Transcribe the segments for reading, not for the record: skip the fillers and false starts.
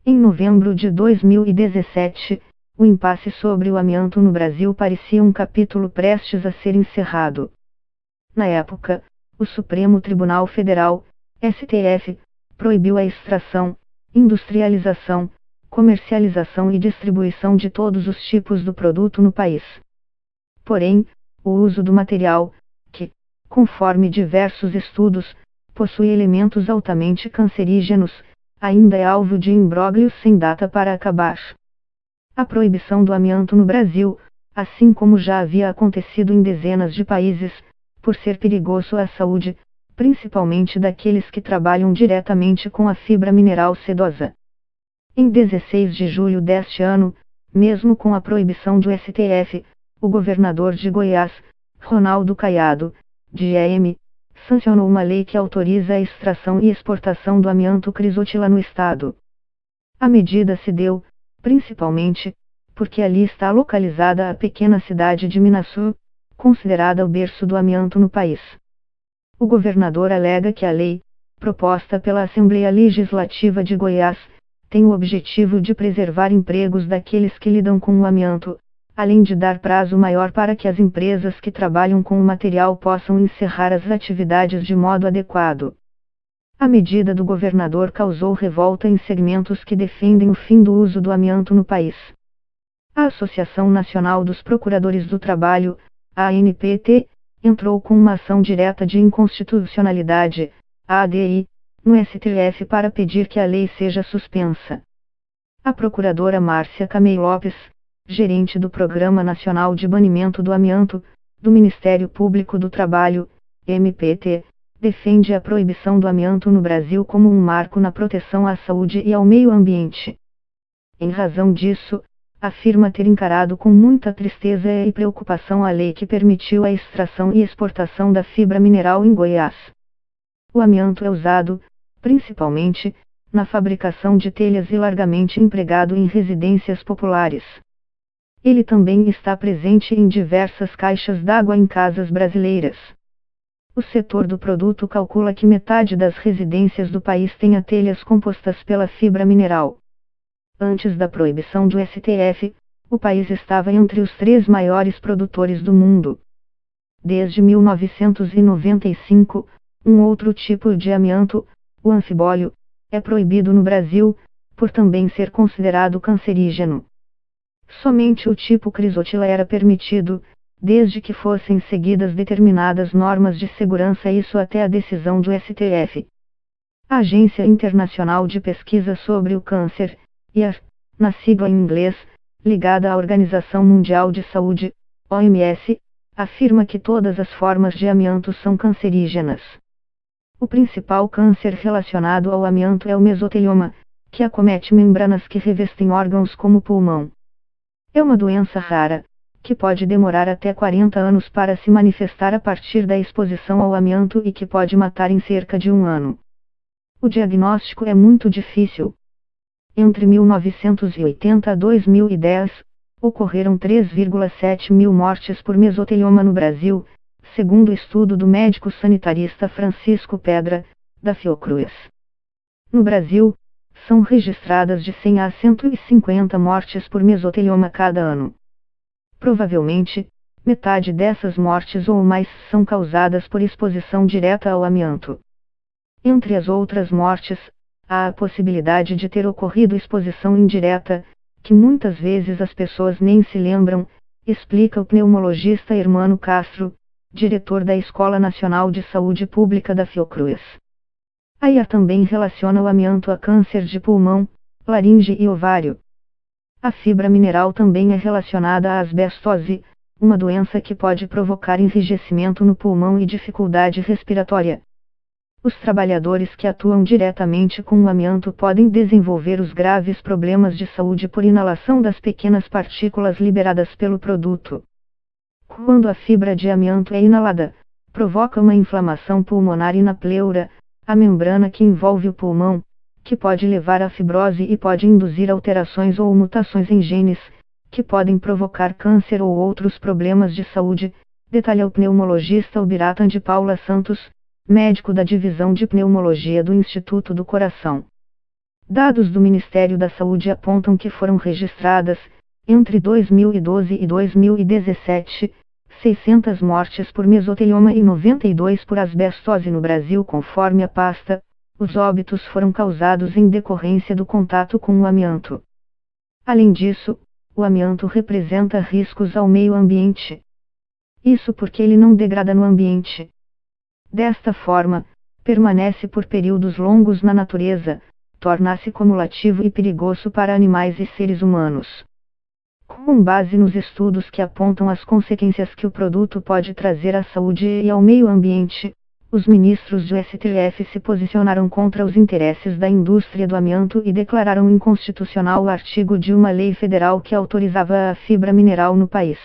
Em novembro de 2017, o impasse sobre o amianto no Brasil parecia um capítulo prestes a ser encerrado. Na época, o Supremo Tribunal Federal, STF, proibiu a extração, industrialização, comercialização e distribuição de todos os tipos do produto no país. Porém, o uso do material, que, conforme diversos estudos, possui elementos altamente cancerígenos, ainda é alvo de imbróglios sem data para acabar. A proibição do amianto no Brasil, assim como já havia acontecido em dezenas de países, por ser perigoso à saúde, principalmente daqueles que trabalham diretamente com a fibra mineral sedosa. Em 16 de julho deste ano, mesmo com a proibição do STF, o governador de Goiás, Ronaldo Caiado, DEM, sancionou uma lei que autoriza a extração e exportação do amianto crisotila no estado. A medida se deu, principalmente, porque ali está localizada a pequena cidade de Minasul, considerada o berço do amianto no país. O governador alega que a lei, proposta pela Assembleia Legislativa de Goiás, tem o objetivo de preservar empregos daqueles que lidam com o amianto, além de dar prazo maior para que as empresas que trabalham com o material possam encerrar as atividades de modo adequado. A medida do governador causou revolta em segmentos que defendem o fim do uso do amianto no país. A Associação Nacional dos Procuradores do Trabalho, a ANPT, entrou com uma ação direta de inconstitucionalidade, a ADI, no STF para pedir que a lei seja suspensa. A procuradora Márcia Camei Lopes, gerente do Programa Nacional de Banimento do Amianto, do Ministério Público do Trabalho, MPT, defende a proibição do amianto no Brasil como um marco na proteção à saúde e ao meio ambiente. Em razão disso, afirma ter encarado com muita tristeza e preocupação a lei que permitiu a extração e exportação da fibra mineral em Goiás. O amianto é usado, principalmente, na fabricação de telhas e largamente empregado em residências populares. Ele também está presente em diversas caixas d'água em casas brasileiras. O setor do produto calcula que metade das residências do país tenha telhas compostas pela fibra mineral. Antes da proibição do STF, o país estava entre os 3 maiores produtores do mundo. Desde 1995, um outro tipo de amianto, o anfibólio, é proibido no Brasil, por também ser considerado cancerígeno. Somente o tipo crisotila era permitido, desde que fossem seguidas determinadas normas de segurança, isso até a decisão do STF. A Agência Internacional de Pesquisa sobre o Câncer, IARC, na sigla em inglês, ligada à Organização Mundial de Saúde, OMS, afirma que todas as formas de amianto são cancerígenas. O principal câncer relacionado ao amianto é o mesotelioma, que acomete membranas que revestem órgãos como o pulmão. É uma doença rara, que pode demorar até 40 anos para se manifestar a partir da exposição ao amianto e que pode matar em cerca de 1 ano. O diagnóstico é muito difícil. Entre 1980 a 2010, ocorreram 3,7 mil mortes por mesotelioma no Brasil, segundo o estudo do médico sanitarista Francisco Pedra, da Fiocruz. No Brasil, são registradas de 100 a 150 mortes por mesotelioma cada ano. Provavelmente, metade dessas mortes ou mais são causadas por exposição direta ao amianto. Entre as outras mortes, há a possibilidade de ter ocorrido exposição indireta, que muitas vezes as pessoas nem se lembram, explica o pneumologista Hermano Castro, diretor da Escola Nacional de Saúde Pública da Fiocruz. A IA também relaciona o amianto a câncer de pulmão, laringe e ovário. A fibra mineral também é relacionada à asbestose, uma doença que pode provocar enrijecimento no pulmão e dificuldade respiratória. Os trabalhadores que atuam diretamente com o amianto podem desenvolver os graves problemas de saúde por inalação das pequenas partículas liberadas pelo produto. Quando a fibra de amianto é inalada, provoca uma inflamação pulmonar e na pleura, a membrana que envolve o pulmão, que pode levar à fibrose e pode induzir alterações ou mutações em genes, que podem provocar câncer ou outros problemas de saúde, detalha o pneumologista Ubiratan de Paula Santos, médico da Divisão de Pneumologia do Instituto do Coração. Dados do Ministério da Saúde apontam que foram registradas, entre 2012 e 2017, 600 mortes por mesotelioma e 92 por asbestose no Brasil, conforme a pasta. Os óbitos foram causados em decorrência do contato com o amianto. Além disso, o amianto representa riscos ao meio ambiente. Isso porque ele não degrada no ambiente. Desta forma, permanece por períodos longos na natureza, torna-se cumulativo e perigoso para animais e seres humanos. Com base nos estudos que apontam as consequências que o produto pode trazer à saúde e ao meio ambiente, os ministros do STF se posicionaram contra os interesses da indústria do amianto e declararam inconstitucional o artigo de uma lei federal que autorizava a fibra mineral no país.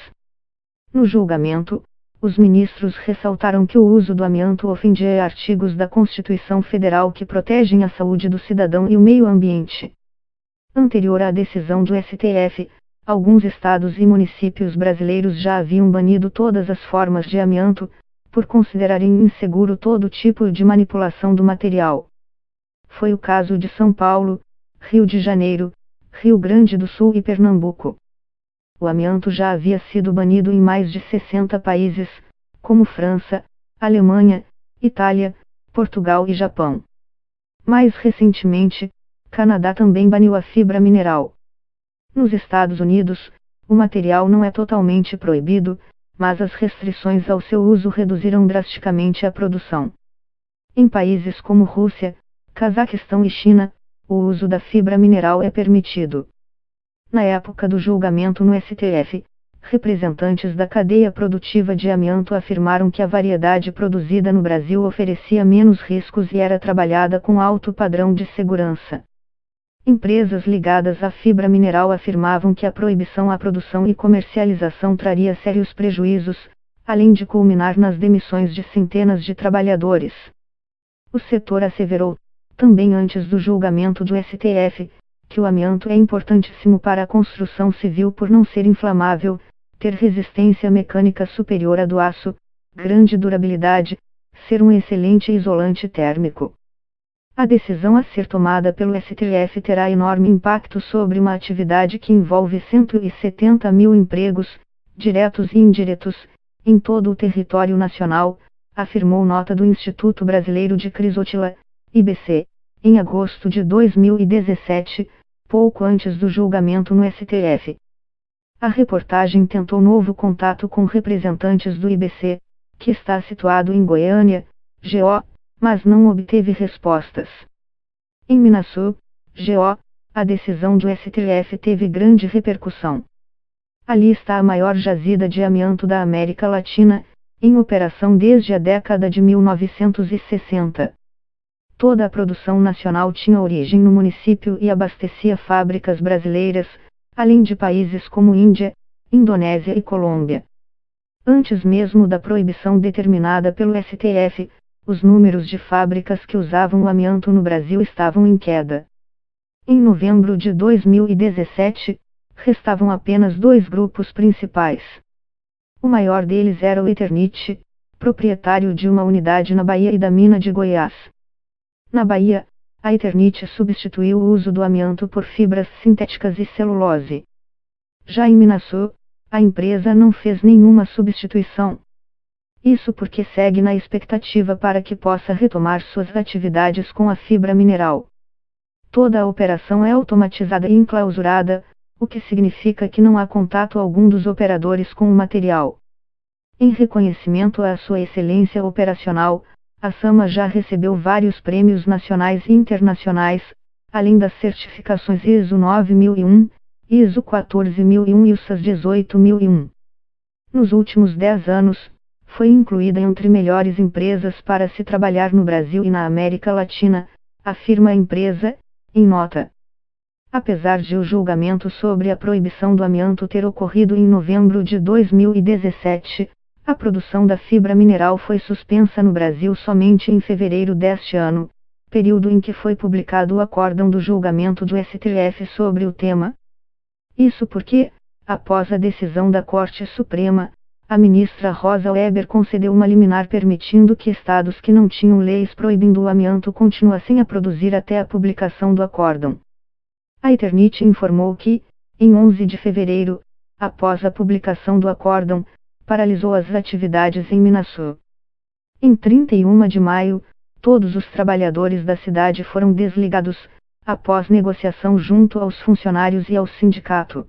No julgamento, os ministros ressaltaram que o uso do amianto ofendia artigos da Constituição Federal que protegem a saúde do cidadão e o meio ambiente. Anterior à decisão do STF, alguns estados e municípios brasileiros já haviam banido todas as formas de amianto, por considerarem inseguro todo tipo de manipulação do material. Foi o caso de São Paulo, Rio de Janeiro, Rio Grande do Sul e Pernambuco. O amianto já havia sido banido em mais de 60 países, como França, Alemanha, Itália, Portugal e Japão. Mais recentemente, Canadá também baniu a fibra mineral. Nos Estados Unidos, o material não é totalmente proibido, mas as restrições ao seu uso reduziram drasticamente a produção. Em países como Rússia, Cazaquistão e China, o uso da fibra mineral é permitido. Na época do julgamento no STF, representantes da cadeia produtiva de amianto afirmaram que a variedade produzida no Brasil oferecia menos riscos e era trabalhada com alto padrão de segurança. Empresas ligadas à fibra mineral afirmavam que a proibição à produção e comercialização traria sérios prejuízos, além de culminar nas demissões de centenas de trabalhadores. O setor asseverou, também antes do julgamento do STF, que o amianto é importantíssimo para a construção civil por não ser inflamável, ter resistência mecânica superior à do aço, grande durabilidade, ser um excelente isolante térmico. A decisão a ser tomada pelo STF terá enorme impacto sobre uma atividade que envolve 170 mil empregos, diretos e indiretos, em todo o território nacional, afirmou nota do Instituto Brasileiro de Crisotila, IBC, em agosto de 2017, pouco antes do julgamento no STF. A reportagem tentou novo contato com representantes do IBC, que está situado em Goiânia, GO, mas não obteve respostas. Em Minasul, GO, a decisão do STF teve grande repercussão. Ali está a maior jazida de amianto da América Latina, em operação desde a década de 1960. Toda a produção nacional tinha origem no município e abastecia fábricas brasileiras, além de países como Índia, Indonésia e Colômbia. Antes mesmo da proibição determinada pelo STF, os números de fábricas que usavam o amianto no Brasil estavam em queda. Em novembro de 2017, restavam apenas 2 grupos principais. O maior deles era o Eternit, proprietário de uma unidade na Bahia e da mina de Goiás. Na Bahia, a Eternit substituiu o uso do amianto por fibras sintéticas e celulose. Já em Minasul, a empresa não fez nenhuma substituição. Isso porque segue na expectativa para que possa retomar suas atividades com a fibra mineral. Toda a operação é automatizada e enclausurada, o que significa que não há contato algum dos operadores com o material. Em reconhecimento à sua excelência operacional, a SAMA já recebeu vários prêmios nacionais e internacionais, além das certificações ISO 9001, ISO 14001 e USAS 18001. Nos últimos 10 anos, foi incluída entre melhores empresas para se trabalhar no Brasil e na América Latina, afirma a empresa, em nota. Apesar de o julgamento sobre a proibição do amianto ter ocorrido em novembro de 2017, a produção da fibra mineral foi suspensa no Brasil somente em fevereiro deste ano, período em que foi publicado o acórdão do julgamento do STF sobre o tema. Isso porque, após a decisão da Corte Suprema, a ministra Rosa Weber concedeu uma liminar permitindo que estados que não tinham leis proibindo o amianto continuassem a produzir até a publicação do acórdão. A Eternit informou que, em 11 de fevereiro, após a publicação do acórdão, paralisou as atividades em Minasul. Em 31 de maio, todos os trabalhadores da cidade foram desligados, após negociação junto aos funcionários e ao sindicato.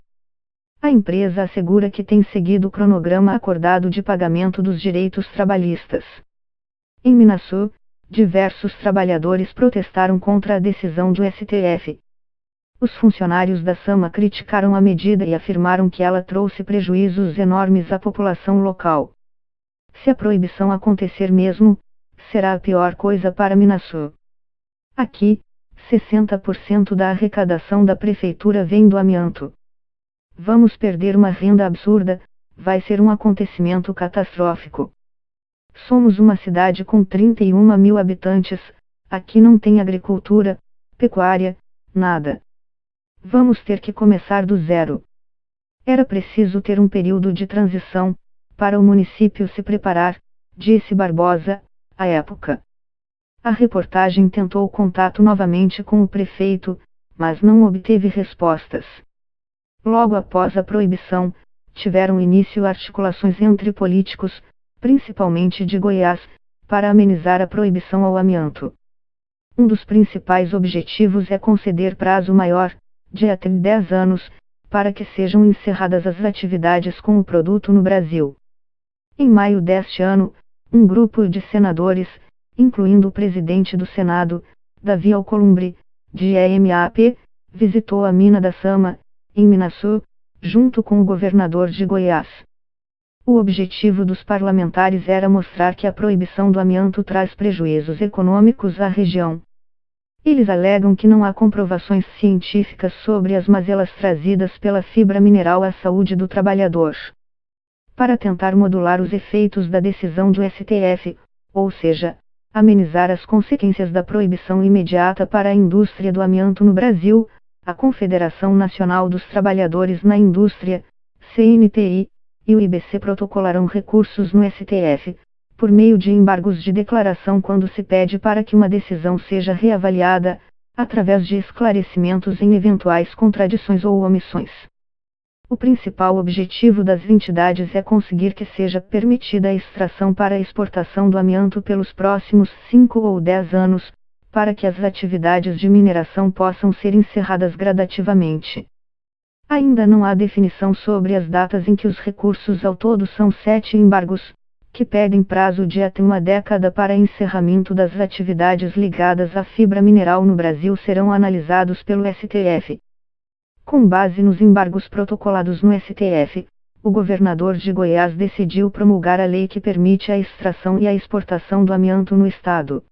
A empresa assegura que tem seguido o cronograma acordado de pagamento dos direitos trabalhistas. Em Minasul, diversos trabalhadores protestaram contra a decisão do STF. Os funcionários da SAMA criticaram a medida e afirmaram que ela trouxe prejuízos enormes à população local. Se a proibição acontecer mesmo, será a pior coisa para Minasul. Aqui, 60% da arrecadação da prefeitura vem do amianto. Vamos perder uma renda absurda, vai ser um acontecimento catastrófico. Somos uma cidade com 31 mil habitantes, aqui não tem agricultura, pecuária, nada. Vamos ter que começar do zero. Era preciso ter um período de transição, para o município se preparar, disse Barbosa, à época. A reportagem tentou contato novamente com o prefeito, mas não obteve respostas. Logo após a proibição, tiveram início articulações entre políticos, principalmente de Goiás, para amenizar a proibição ao amianto. Um dos principais objetivos é conceder prazo maior, de até 10 anos, para que sejam encerradas as atividades com o produto no Brasil. Em maio deste ano, um grupo de senadores, incluindo o presidente do Senado, Davi Alcolumbre, de EMAP, visitou a mina da Sama, em Minasul, junto com o governador de Goiás. O objetivo dos parlamentares era mostrar que a proibição do amianto traz prejuízos econômicos à região. Eles alegam que não há comprovações científicas sobre as mazelas trazidas pela fibra mineral à saúde do trabalhador. Para tentar modular os efeitos da decisão do STF, ou seja, amenizar as consequências da proibição imediata para a indústria do amianto no Brasil, a Confederação Nacional dos Trabalhadores na Indústria, CNTI, e o IBC protocolarão recursos no STF, por meio de embargos de declaração quando se pede para que uma decisão seja reavaliada, através de esclarecimentos em eventuais contradições ou omissões. O principal objetivo das entidades é conseguir que seja permitida a extração para a exportação do amianto pelos próximos 5 ou 10 anos, para que as atividades de mineração possam ser encerradas gradativamente. Ainda não há definição sobre as datas em que os recursos ao todo são 7 embargos, que pedem prazo de até uma década para encerramento das atividades ligadas à fibra mineral no Brasil serão analisados pelo STF. Com base nos embargos protocolados no STF, o governador de Goiás decidiu promulgar a lei que permite a extração e a exportação do amianto no estado.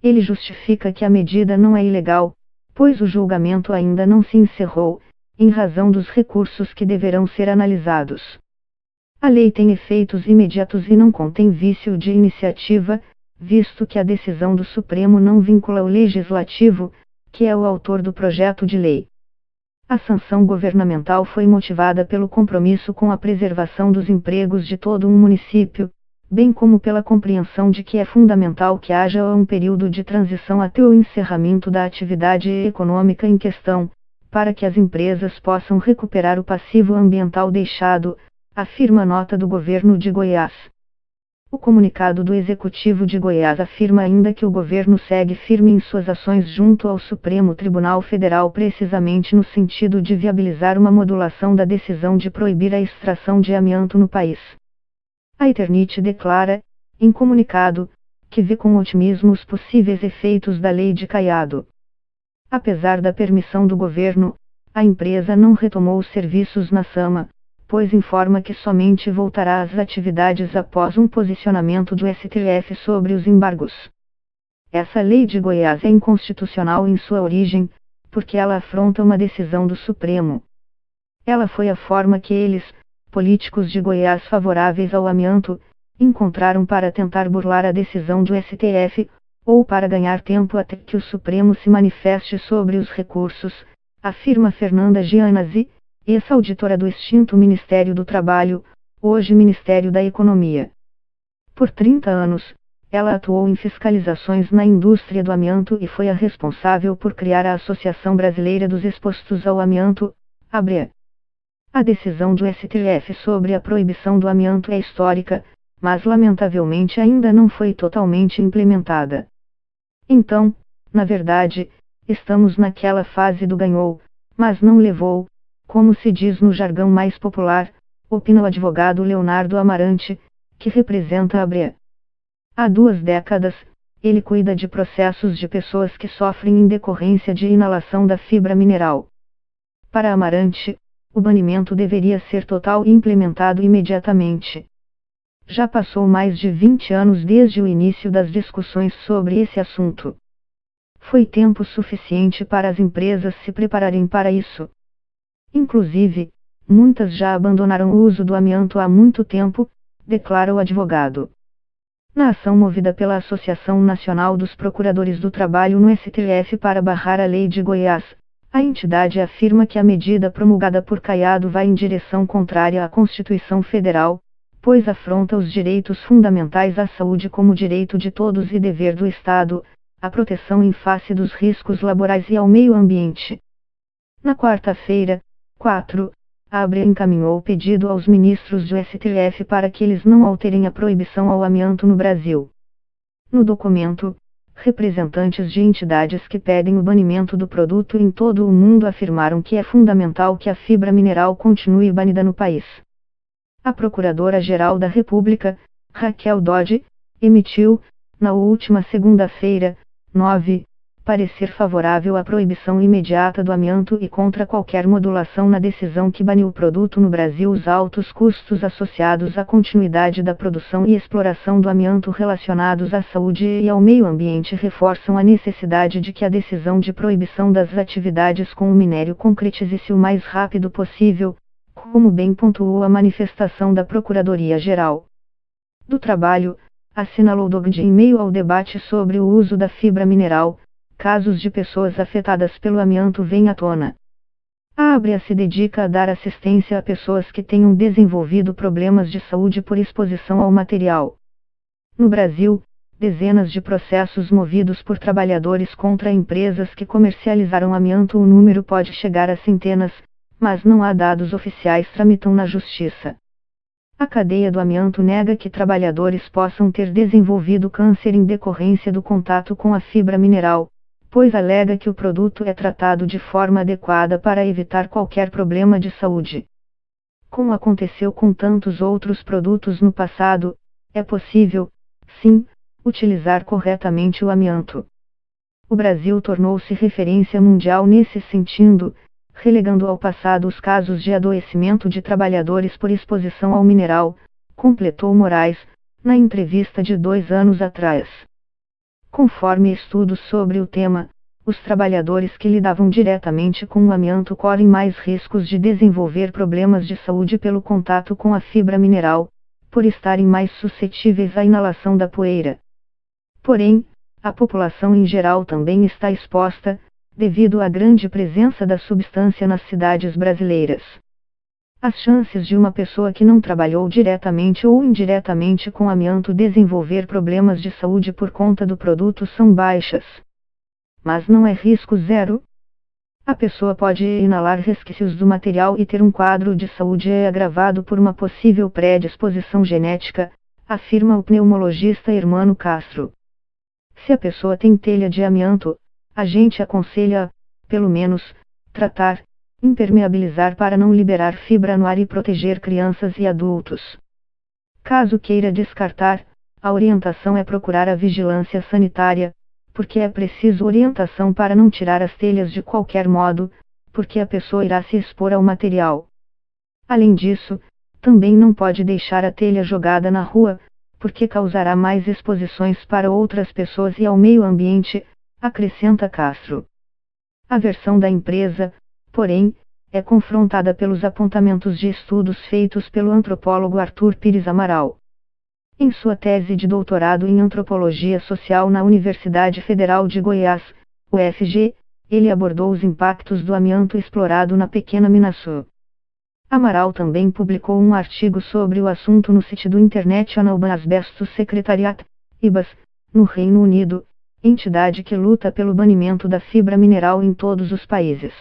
Ele justifica que a medida não é ilegal, pois o julgamento ainda não se encerrou, em razão dos recursos que deverão ser analisados. A lei tem efeitos imediatos e não contém vício de iniciativa, visto que a decisão do Supremo não vincula o Legislativo, que é o autor do projeto de lei. A sanção governamental foi motivada pelo compromisso com a preservação dos empregos de todo um município, bem como pela compreensão de que é fundamental que haja um período de transição até o encerramento da atividade econômica em questão, para que as empresas possam recuperar o passivo ambiental deixado, afirma a nota do governo de Goiás. O comunicado do Executivo de Goiás afirma ainda que o governo segue firme em suas ações junto ao Supremo Tribunal Federal precisamente no sentido de viabilizar uma modulação da decisão de proibir a extração de amianto no país. A Eternit declara, em comunicado, que vê com otimismo os possíveis efeitos da lei de Caiado. Apesar da permissão do governo, a empresa não retomou os serviços na Sama, pois informa que somente voltará às atividades após um posicionamento do STF sobre os embargos. Essa lei de Goiás é inconstitucional em sua origem, porque ela afronta uma decisão do Supremo. Ela foi a forma que eles, políticos de Goiás favoráveis ao amianto, encontraram para tentar burlar a decisão do STF, ou para ganhar tempo até que o Supremo se manifeste sobre os recursos, afirma Fernanda Gianazzi, ex-auditora do extinto Ministério do Trabalho, hoje Ministério da Economia. Por 30 anos, ela atuou em fiscalizações na indústria do amianto e foi a responsável por criar a Associação Brasileira dos Expostos ao Amianto, ABREA. A decisão do STF sobre a proibição do amianto é histórica, mas lamentavelmente ainda não foi totalmente implementada. Então, na verdade, estamos naquela fase do ganhou, mas não levou, como se diz no jargão mais popular, opina o advogado Leonardo Amarante, que representa a ABREA. Há 2 décadas, ele cuida de processos de pessoas que sofrem em decorrência de inalação da fibra mineral. Para Amarante, o banimento deveria ser total e implementado imediatamente. Já passou mais de 20 anos desde o início das discussões sobre esse assunto. Foi tempo suficiente para as empresas se prepararem para isso. Inclusive, muitas já abandonaram o uso do amianto há muito tempo, declara o advogado. Na ação movida pela Associação Nacional dos Procuradores do Trabalho no STF para barrar a lei de Goiás, a entidade afirma que a medida promulgada por Caiado vai em direção contrária à Constituição Federal, pois afronta os direitos fundamentais à saúde como direito de todos e dever do Estado, à proteção em face dos riscos laborais e ao meio ambiente. Na quarta-feira, 4, a ABREA encaminhou pedido aos ministros do STF para que eles não alterem a proibição ao amianto no Brasil. No documento, representantes de entidades que pedem o banimento do produto em todo o mundo afirmaram que é fundamental que a fibra mineral continue banida no país. A Procuradora-Geral da República, Raquel Dodge, emitiu, na última segunda-feira, 9, parecer favorável à proibição imediata do amianto e contra qualquer modulação na decisão que baniu o produto no Brasil. Os altos custos associados à continuidade da produção e exploração do amianto relacionados à saúde e ao meio ambiente reforçam a necessidade de que a decisão de proibição das atividades com o minério concretize-se o mais rápido possível, como bem pontuou a manifestação da Procuradoria-Geral do Trabalho, assinalou Dodge em meio ao debate sobre o uso da fibra mineral. Casos de pessoas afetadas pelo amianto vêm à tona. A ABREA se dedica a dar assistência a pessoas que tenham desenvolvido problemas de saúde por exposição ao material. No Brasil, dezenas de processos movidos por trabalhadores contra empresas que comercializaram amianto. O número pode chegar a centenas, mas não há dados oficiais tramitam na Justiça. A cadeia do amianto nega que trabalhadores possam ter desenvolvido câncer em decorrência do contato com a fibra mineral, pois alega que o produto é tratado de forma adequada para evitar qualquer problema de saúde. Como aconteceu com tantos outros produtos no passado, é possível, sim, utilizar corretamente o amianto. O Brasil tornou-se referência mundial nesse sentido, relegando ao passado os casos de adoecimento de trabalhadores por exposição ao mineral, completou Moraes, na entrevista de 2 anos atrás. Conforme estudos sobre o tema, os trabalhadores que lidavam diretamente com o amianto correm mais riscos de desenvolver problemas de saúde pelo contato com a fibra mineral, por estarem mais suscetíveis à inalação da poeira. Porém, a população em geral também está exposta, devido à grande presença da substância nas cidades brasileiras. As chances de uma pessoa que não trabalhou diretamente ou indiretamente com amianto desenvolver problemas de saúde por conta do produto são baixas. Mas não é risco zero? A pessoa pode inalar resquícios do material e ter um quadro de saúde agravado por uma possível predisposição genética, afirma o pneumologista Hermano Castro. Se a pessoa tem telha de amianto, a gente aconselha, pelo menos, tratar, impermeabilizar para não liberar fibra no ar e proteger crianças e adultos. Caso queira descartar, a orientação é procurar a vigilância sanitária, porque é preciso orientação para não tirar as telhas de qualquer modo, porque a pessoa irá se expor ao material. Além disso, também não pode deixar a telha jogada na rua, porque causará mais exposições para outras pessoas e ao meio ambiente, acrescenta Castro. A versão da empresa, porém, é confrontada pelos apontamentos de estudos feitos pelo antropólogo Arthur Pires Amaral. Em sua tese de doutorado em Antropologia Social na Universidade Federal de Goiás, UFG, ele abordou os impactos do amianto explorado na pequena Minaçu. Amaral também publicou um artigo sobre o assunto no site do International Asbestos Secretariat, IBAS, no Reino Unido, entidade que luta pelo banimento da fibra mineral em todos os países.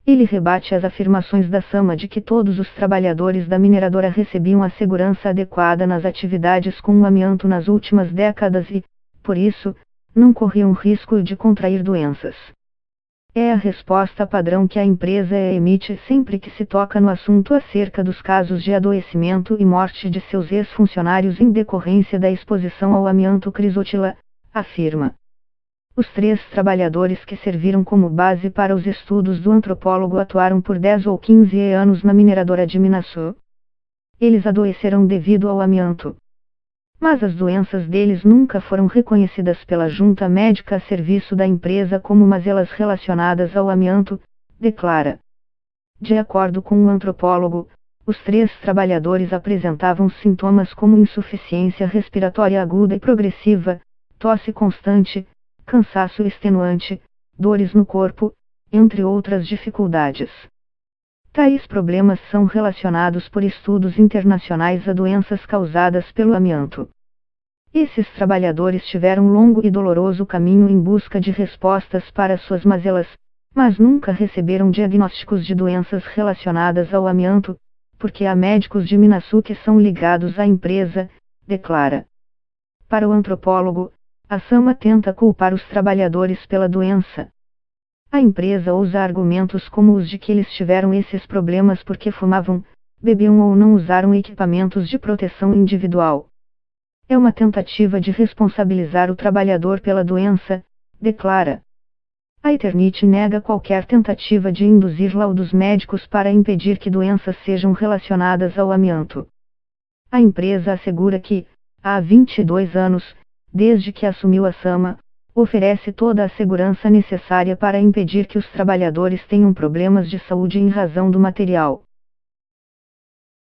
Ele rebate as afirmações da SAMA de que todos os trabalhadores da mineradora recebiam a segurança adequada nas atividades com o amianto nas últimas décadas e, por isso, não corriam risco de contrair doenças. É a resposta padrão que a empresa emite sempre que se toca no assunto acerca dos casos de adoecimento e morte de seus ex-funcionários em decorrência da exposição ao amianto crisotila, afirma. Os 3 trabalhadores que serviram como base para os estudos do antropólogo atuaram por 10 ou 15 anos na mineradora de Minasu. Eles adoeceram devido ao amianto. Mas as doenças deles nunca foram reconhecidas pela junta médica a serviço da empresa como mazelas relacionadas ao amianto, declara. De acordo com o antropólogo, os 3 trabalhadores apresentavam sintomas como insuficiência respiratória aguda e progressiva, tosse constante, cansaço extenuante, dores no corpo, entre outras dificuldades. Tais problemas são relacionados por estudos internacionais a doenças causadas pelo amianto. Esses trabalhadores tiveram um longo e doloroso caminho em busca de respostas para suas mazelas, mas nunca receberam diagnósticos de doenças relacionadas ao amianto, porque há médicos de Minasu que são ligados à empresa, declara. Para o antropólogo, a SAMA tenta culpar os trabalhadores pela doença. A empresa usa argumentos como os de que eles tiveram esses problemas porque fumavam, bebiam ou não usaram equipamentos de proteção individual. É uma tentativa de responsabilizar o trabalhador pela doença, declara. A Eternit nega qualquer tentativa de induzir laudos médicos para impedir que doenças sejam relacionadas ao amianto. A empresa assegura que, há 22 anos, desde que assumiu a SAMA, oferece toda a segurança necessária para impedir que os trabalhadores tenham problemas de saúde em razão do material.